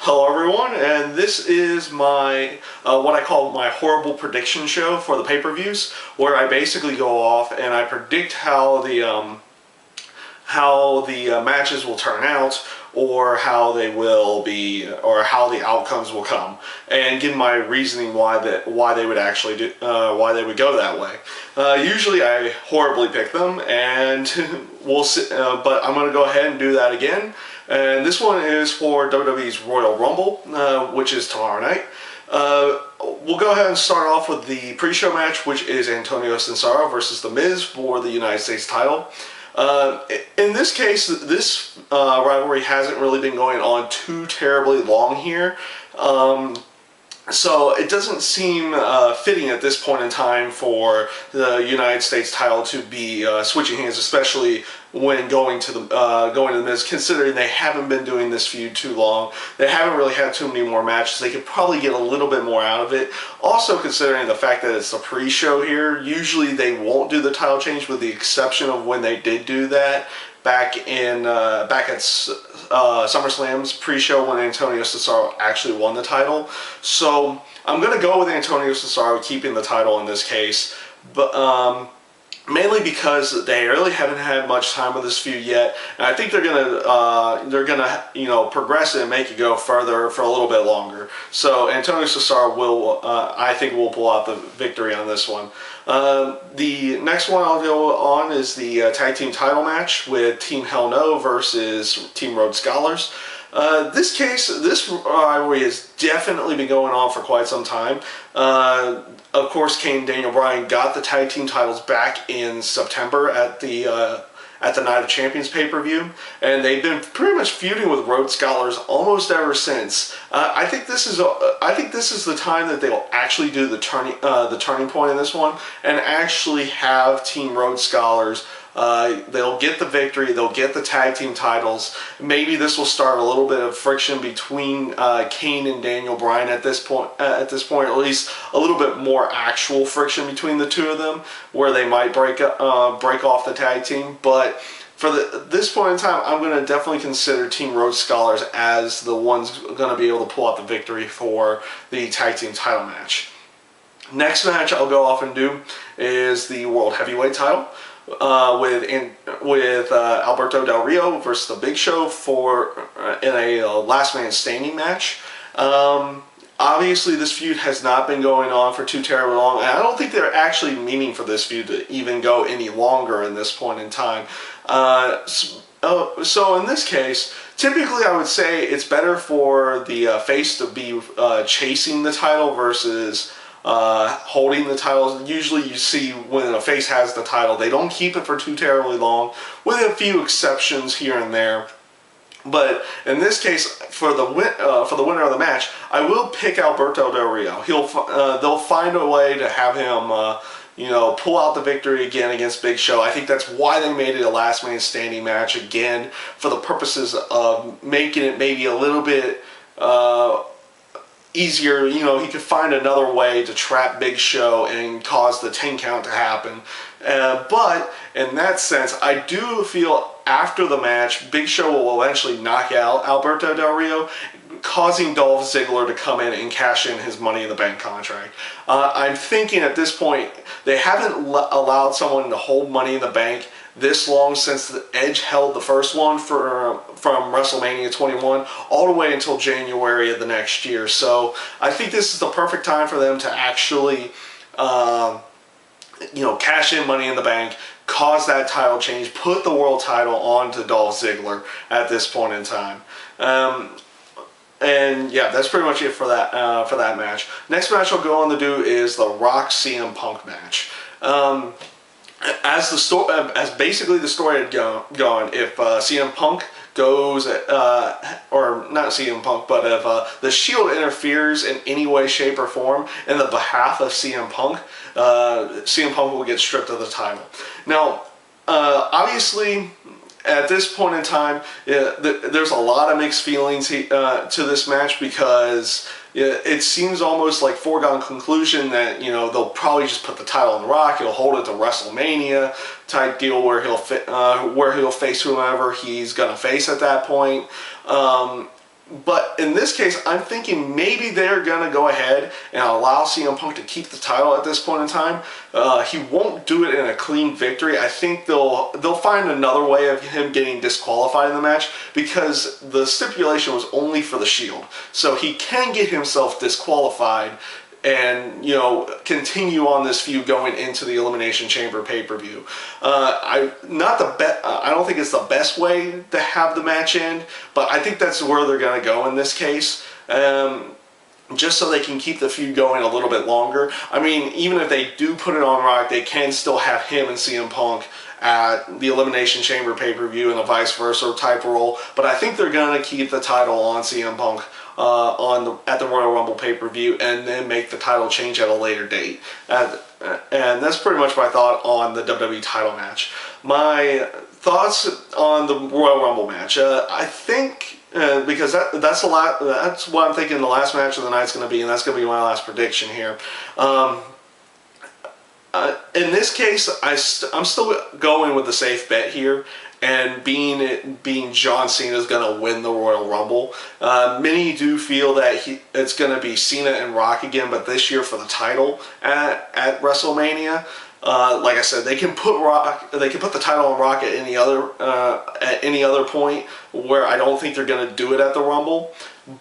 Hello everyone, and this is my what I call my horrible prediction show for the pay-per-views, where I basically go off and I predict how the matches will turn out, or how they will be, or how the outcomes will come, and give my reasoning why they would actually do why they would go that way. Usually I horribly pick them, and we'll see, but I'm going to go ahead and do that again. And this one is for WWE's Royal Rumble, which is tomorrow night. We'll go ahead and start off with the pre-show match, which is Antonio Cesaro versus The Miz for the United States title. In this case, this rivalry hasn't really been going on too terribly long here. So it doesn't seem fitting at this point in time for the United States title to be switching hands, especially when going to the Miz, considering they haven't been doing this feud too long. They haven't really had too many more matches. They could probably get a little bit more out of it. Also, considering the fact that it's the pre-show here, usually they won't do the title change, with the exception of when they did do that back at SummerSlam's pre-show when Antonio Cesaro actually won the title. So I'm going to go with Antonio Cesaro keeping the title in this case, but mainly because they really haven't had much time with this feud yet, and I think they're gonna progress it and make it go further for a little bit longer. So Antonio Cesaro will, I think, will pull out the victory on this one. The next one I'll go on is the tag team title match with Team Hell No versus Team Rhodes Scholars. This rivalry has definitely been going on for quite some time. Of course, Kane and Daniel Bryan got the tag team titles back in September at the Night of Champions pay-per-view, and they've been pretty much feuding with Rhodes Scholars almost ever since. I think this is the time that they'll actually do the turning point in this one, and actually have Team Rhodes Scholars. They'll get the victory. They'll get the tag team titles. Maybe this will start a little bit of friction between Kane and Daniel Bryan at this point. At least a little bit more actual friction between the two of them, where they might break off the tag team. But for this point in time, I'm going to definitely consider Team Rhodes Scholars as the ones going to be able to pull out the victory for the tag team title match. Next match I'll go off and do is the World Heavyweight title. With Alberto Del Rio versus The Big Show in a last man standing match. Obviously, this feud has not been going on for too terribly long, and I don't think they're actually meaning for this feud to even go any longer in this point in time. So in this case, typically I would say it's better for the face to be chasing the title versus holding the titles. Usually you see when a face has the title, they don't keep it for too terribly long, with a few exceptions here and there. But in this case, for the winner of the match, I will pick Alberto Del Rio. They'll find a way to have him pull out the victory again against Big Show. I think that's why they made it a last man standing match again, for the purposes of making it maybe a little bit easier. He could find another way to trap Big Show and cause the 10 count to happen. But in that sense, I do feel after the match, Big Show will eventually knock out Alberto Del Rio, causing Dolph Ziggler to come in and cash in his Money in the Bank contract. I'm thinking at this point, they haven't allowed someone to hold Money in the Bank this long since Edge held the first one from WrestleMania 21 all the way until January of the next year. So I think this is the perfect time for them to actually cash in Money in the Bank, cause that title change, put the world title on to Dolph Ziggler at this point in time. And yeah, that's pretty much it for that match. Next match I'll go on to do is the Rock CM Punk match. As basically the story had gone, if CM Punk goes, or not CM Punk, but if the Shield interferes in any way, shape, or form in the behalf of CM Punk will get stripped of the title. Now, obviously, at this point in time, there's a lot of mixed feelings to this match, because it seems almost like foregone conclusion that they'll probably just put the title on The Rock. He'll hold it to WrestleMania type deal, where he'll face whomever he's gonna face at that point. But in this case, I'm thinking maybe they're going to go ahead and allow CM Punk to keep the title at this point in time. He won't do it in a clean victory. I think they'll find another way of him getting disqualified in the match, because the stipulation was only for the Shield. So he can get himself disqualified and, you know, continue on this feud going into the Elimination Chamber pay-per-view. I don't think it's the best way to have the match end, but I think that's where they're going to go in this case. Just so they can keep the feud going a little bit longer. I mean, even if they do put it on Rock, they can still have him and CM Punk at the Elimination Chamber pay-per-view in a vice versa type role. But I think they're going to keep the title on CM Punk at the Royal Rumble pay-per-view, and then make the title change at a later date. And that's pretty much my thought on the WWE title match. My thoughts on the Royal Rumble match. I think, because that's what I'm thinking the last match of the night's going to be, and that's going to be my last prediction here. In this case, I'm still going with the safe bet here, and being John Cena is going to win the Royal Rumble. Many do feel that it's going to be Cena and Rock again, but this year for the title at WrestleMania. Like I said, they can put the title on Rock at any other point, where I don't think they're going to do it at the Rumble.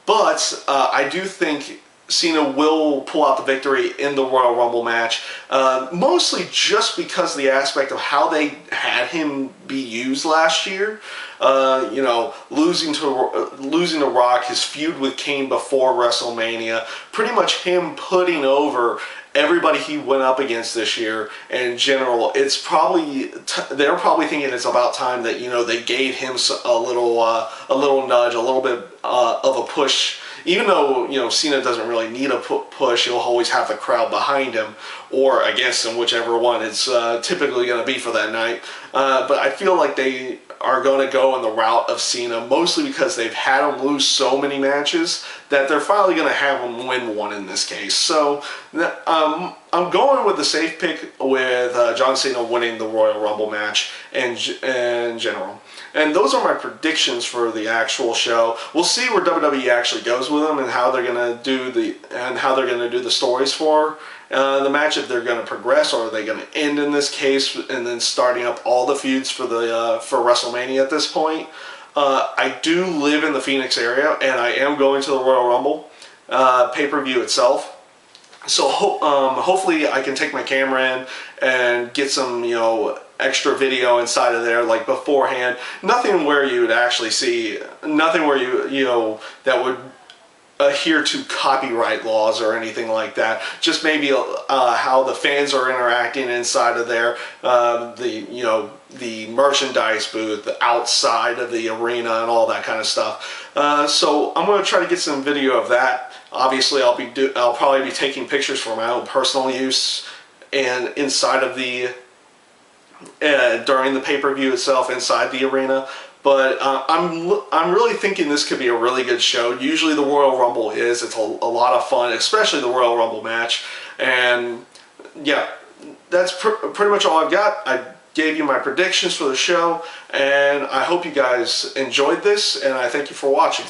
But I do think Cena will pull out the victory in the Royal Rumble match, mostly just because of the aspect of how they had him be used last year. You know, losing to Rock, his feud with Kane before WrestleMania, pretty much him putting over everybody he went up against this year. And in general, it's probably they're probably thinking it's about time that, you know, they gave him a little nudge, a little bit of a push. Even though, you know, Cena doesn't really need a push, he'll always have the crowd behind him or against him, whichever one it's typically going to be for that night. But I feel like they are going to go in the route of Cena, mostly because they've had him lose so many matches that they're finally going to have him win one in this case. So I'm going with the safe pick with John Cena winning the Royal Rumble match in general. And those are my predictions for the actual show. We'll see where WWE actually goes with them and how they're going to do the stories for the match, if they're going to progress, or are they going to end in this case and then starting up all the feuds for WrestleMania at this point. I do live in the Phoenix area, and I am going to the Royal Rumble pay-per-view itself. So hopefully I can take my camera in and get some, you know, extra video inside of there, like beforehand. Nothing where you would actually see, nothing where you know, that would adhere to copyright laws or anything like that. Just maybe how the fans are interacting inside of there, the merchandise booth, the outside of the arena, and all that kind of stuff. So I'm going to try to get some video of that. Obviously, I'll probably be taking pictures for my own personal use and inside of the during the pay-per-view itself inside the arena. But I'm really thinking this could be a really good show. Usually the Royal Rumble it's a lot of fun, especially the Royal Rumble match. And yeah, that's pretty much all I've got. I gave you my predictions for the show, and I hope you guys enjoyed this, and I thank you for watching.